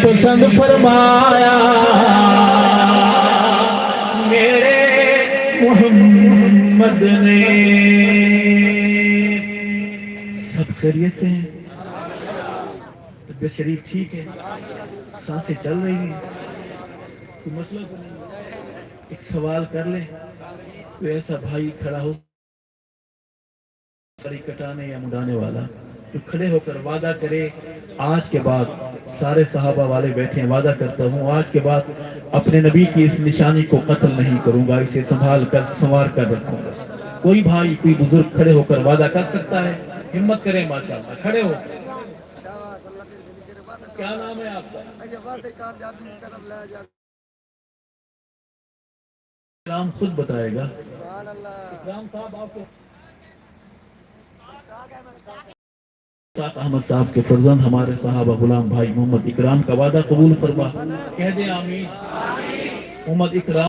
پسند فرمایا میرے محمد نے. سب خیریت سے ہیں؟ طبیعت شریف ٹھیک ہے؟ سانسیں چل رہی ہیں؟ کوئی مسئلہ تو نہیں؟ ایک سوال کر لیں. کوئی ایسا بھائی کھڑا ہو ساری کٹانے یا مڈانے والا جو کھڑے ہو کر وعدہ کرے آج کے بعد سارے صحابہ والے بیٹھے ہیں، وعدہ کرتا ہوں آج کے بعد اپنے نبی کی اس نشانی کو قتل نہیں کروں گا، اسے سنبھال کر سنوار کر رکھوں گا. کوئی بھائی کوئی بزرگ کھڑے ہو کر وعدہ کر سکتا ہے؟ ہمت کریں ماشاءاللہ، کھڑے ہو. کیا نام ہے آپ کا؟ اکرام خود بتائے گا. اکرام صاحب آپ کو مشتاق احمد صاحب کے فرزند ہمارے صحابہ غلام بھائی محمد اکرام کا وعدہ قبول فرما. کہہ دیں آمین. محمد اکرام